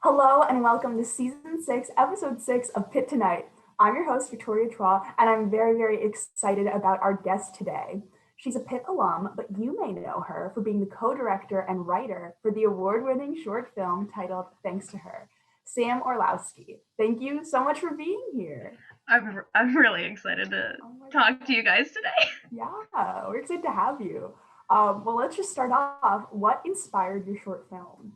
Hello and welcome to season 6, episode 6 of Pitt Tonight. I'm your host, Victoria Trois, and I'm very, very excited about our guest today. She's a Pitt alum, but you may know her for being the co-director and writer for the award-winning short film titled Thanks to Her. Sam Orlowski, thank you so much for being here. I'm really excited to Oh my talk God. to you guys today. Yeah, we're excited to have you. Well, let's just start off. What inspired your short film?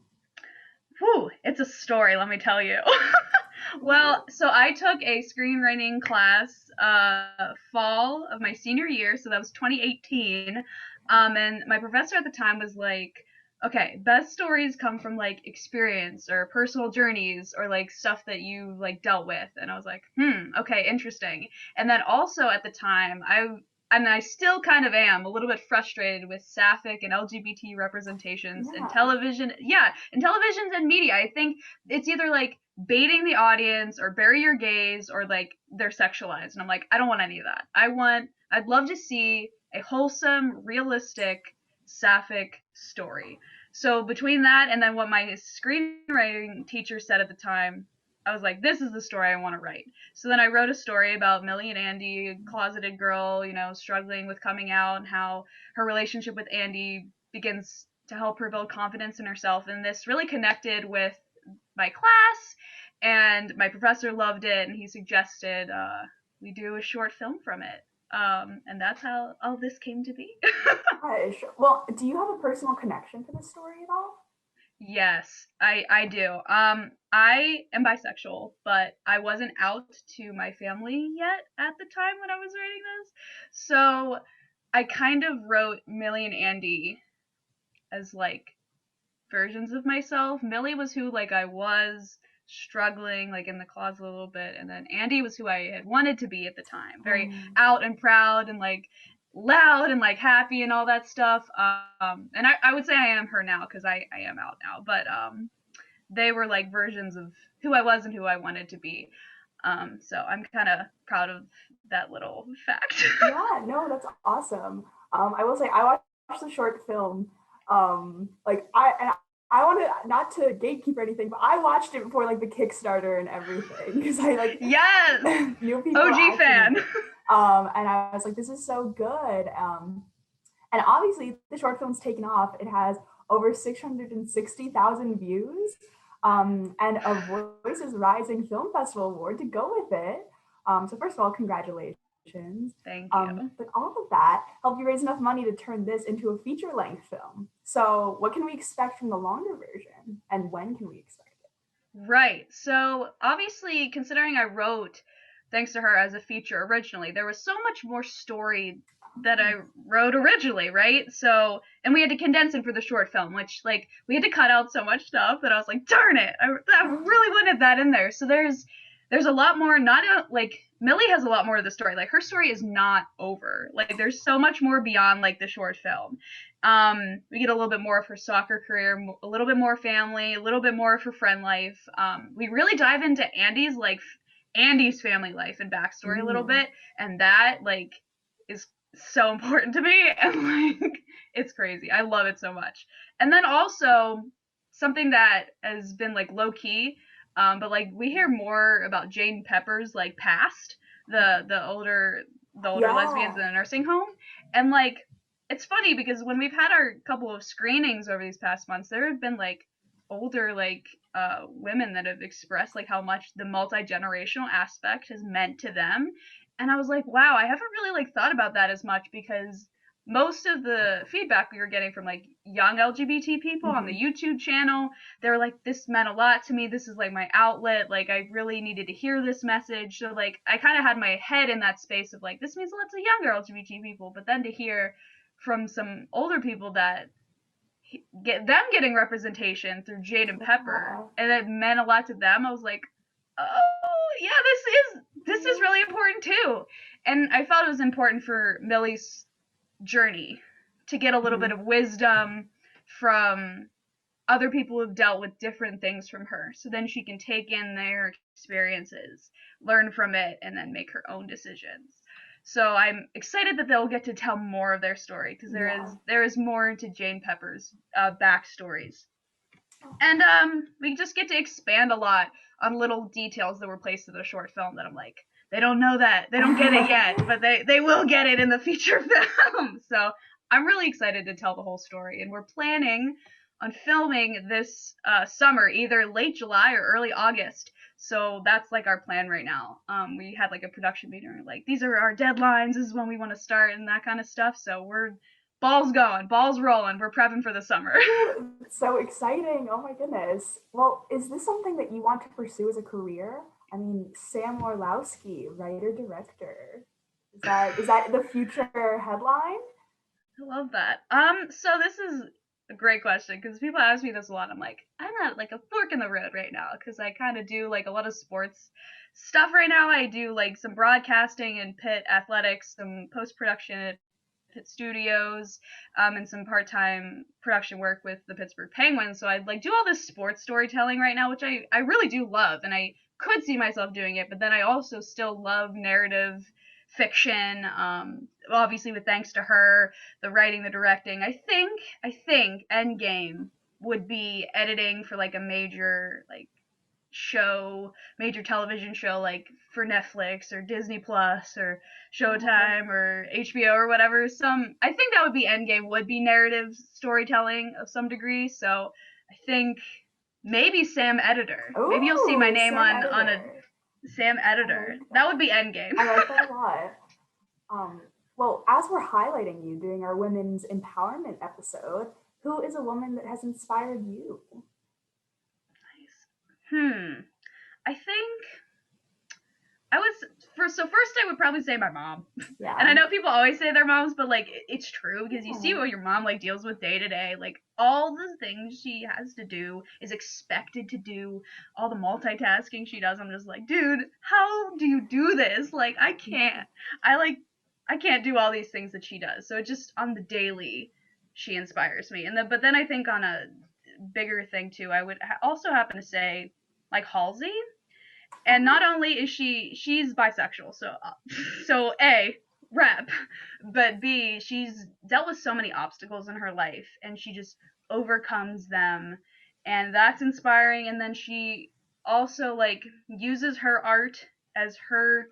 Whew, it's a story, let me tell you. Ooh. Well, so I took a screenwriting class fall of my senior year, so that was 2018. And my professor at the time was like, okay, best stories come from like experience or personal journeys or like stuff that you like dealt with. And I was like, okay, interesting. And then also at the time, I still kind of am a little bit frustrated with sapphic and LGBT representations in Yeah. television. Yeah, in televisions and media. I think it's either like baiting the audience or bury your gaze or like they're sexualized. And I'm like, I don't want any of that. I'd love to see a wholesome, realistic, sapphic story. So between that and then what my screenwriting teacher said at the time, I was like, this is the story I want to write. So then I wrote a story about Millie and Andy, a closeted girl, struggling with coming out and how her relationship with Andy begins to help her build confidence in herself. And this really connected with my class, and my professor loved it, and he suggested we do a short film from it. And that's how all this came to be. Gosh. Well, do you have a personal connection to this story at all? Yes, I do. I am bisexual, but I wasn't out to my family yet at the time when I was writing this. So I kind of wrote Millie and Andy as like versions of myself. Millie was who like I was struggling like in the closet a little bit, and then Andy was who I had wanted to be at the time, very Um, out and proud and like loud and like happy and all that stuff. And I would say I am her now because I am out now, but they were like versions of who I was and who I wanted to be. So I'm kind of proud of that little fact. yeah, no, that's awesome. I will say I watched the short film. Like I want to not to gatekeep or anything, but I watched it before like the Kickstarter and everything because I like Yes, knew people OG acting in fan. it. And I was like, this is so good. And obviously, the short film's taken off. It has over 660,000 views and a Voices Rising Film Festival award to go with it. So, first of all, congratulations. Thank you. But all of that helped you raise enough money to turn this into a feature length film. So, what can we expect from the longer version? And when can we expect it? Right. So obviously, considering I wrote Thanks to Her as a feature originally, there was so much more story that I wrote originally, right? So, and we had to condense it for the short film, which like we had to cut out so much stuff that I was like, darn it, I really wanted that in there. So there's a lot more. Not like Millie has a lot more of the story. Like her story is not over. Like there's so much more beyond like the short film. We get a little bit more of her soccer career, a little bit more family, a little bit more of her friend life. We really dive into Andy's family life and backstory a little Mm. bit, and that like is so important to me, and like it's crazy. I love it so much. And then also something that has been like low key, but like we hear more about Jane Pepper's like past, the older lesbians Yeah. in a nursing home, and like it's funny because when we've had our couple of screenings over these past months, there have been like older like women that have expressed like how much the multi-generational aspect has meant to them. And I was like, wow, I haven't really like thought about that as much because most of the feedback we were getting from like young LGBT people on the Mm-hmm. YouTube channel, they were like, this meant a lot to me. This is like my outlet. Like I really needed to hear this message. So like I kind of had my head in that space of like, this means a lot to younger LGBT people. But then to hear from some older people that get them getting representation through Jade and Pepper, Yeah. and it meant a lot to them. I was like, oh yeah, this is really important too. And I felt it was important for Millie's journey to get a little bit Mm-hmm. of wisdom from other people who've dealt with different things from her. So then she can take in their experiences, learn from it, and then make her own decisions. So I'm excited that they'll get to tell more of their story because there Yeah. is there is more to Jane Pepper's backstories. And we just get to expand a lot on little details that were placed in the short film that I'm like, they don't know that. They don't get it yet, but they will get it in the feature film. So I'm really excited to tell the whole story. And we're planning on filming this summer, either late July or early August. So that's like our plan right now. We had like a production meeting, like these are our deadlines, this is when we want to start and that kind of stuff. So we're balls going, balls rolling. We're prepping for the summer. Ooh, so exciting. Oh my goodness. Well, is this something that you want to pursue as a career? I mean, Sam Orlowski, writer director. Is that the future headline? I love that. So this is a great question because people ask me this a lot. I'm like, I'm at like a fork in the road right now because I kind of do like a lot of sports stuff right now. I do like some broadcasting and Pitt athletics, some post production at Pitt Studios, and some part time production work with the Pittsburgh Penguins. So I like do all this sports storytelling right now, which I really do love, and I could see myself doing it. But then I also still love narrative fiction. Obviously, with thanks to her, the writing, the directing. I think Endgame would be editing for like a major like show, major television show like for Netflix or Disney Plus or Oh, Showtime or HBO or whatever. I think that would be Endgame would be narrative storytelling of some degree. So I think maybe Sam Editor. Maybe you'll see my ooh, name Sam on a editor. Sam I like Editor. That would that. be Endgame. I like that a lot. Um, well, as we're highlighting you during our women's empowerment episode, who is a woman that has inspired you? Hmm. I think I was first I would probably say my mom. And I Yeah. know people always say their moms, but like it's true because you see Yeah. what your mom like deals with day to day. Like all the things she has to do is expected to do, all the multitasking she does. I'm just like, dude, how do you do this? Like I Yeah. can't. I can't do all these things that she does. So it just on the daily she inspires me. But then I think on a bigger thing too, I would also happen to say like Halsey, and not Oh. only is she's bisexual, so so a rep, but b she's dealt with so many obstacles in her life and she just overcomes them, and that's inspiring. And then she also like uses her art as her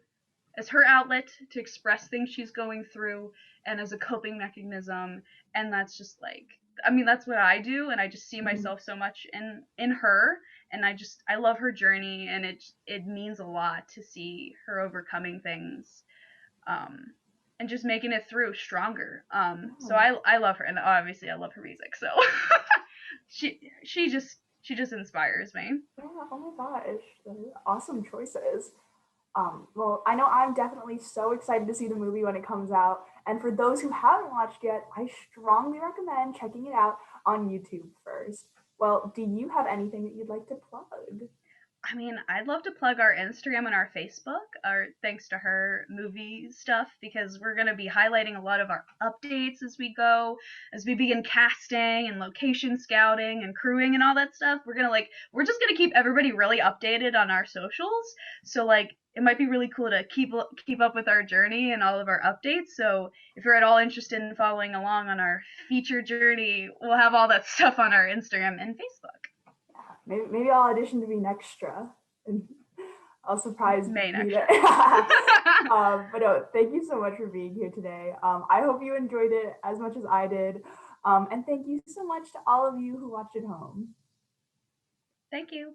outlet to express things she's going through and as a coping mechanism. And that's just like, I mean, that's what I do, and I just see Mhm. myself so much in her. And I love her journey, and it means a lot to see her overcoming things, um and just making it through stronger. So Oh. I love her, and obviously I love her music. So she just inspires me. Yeah. Oh my gosh. Awesome choices. Well, I know I'm definitely so excited to see the movie when it comes out. And for those who haven't watched yet, I strongly recommend checking it out on YouTube first. Well, do you have anything that you'd like to plug? I mean, I'd love to plug our Instagram and our Facebook, our thanks to her movie stuff, because we're going to be highlighting a lot of our updates as we go, as we begin casting and location scouting and crewing and all that stuff. We're just going to keep everybody really updated on our socials. So like it might be really cool to keep up with our journey and all of our updates. So if you're at all interested in following along on our feature journey, we'll have all that stuff on our Instagram and Facebook. Maybe I'll audition to be an extra, and I'll surprise Main be there. extra. But no, thank you so much for being here today. I hope you enjoyed it as much as I did. And thank you so much to all of you who watched at home. Thank you.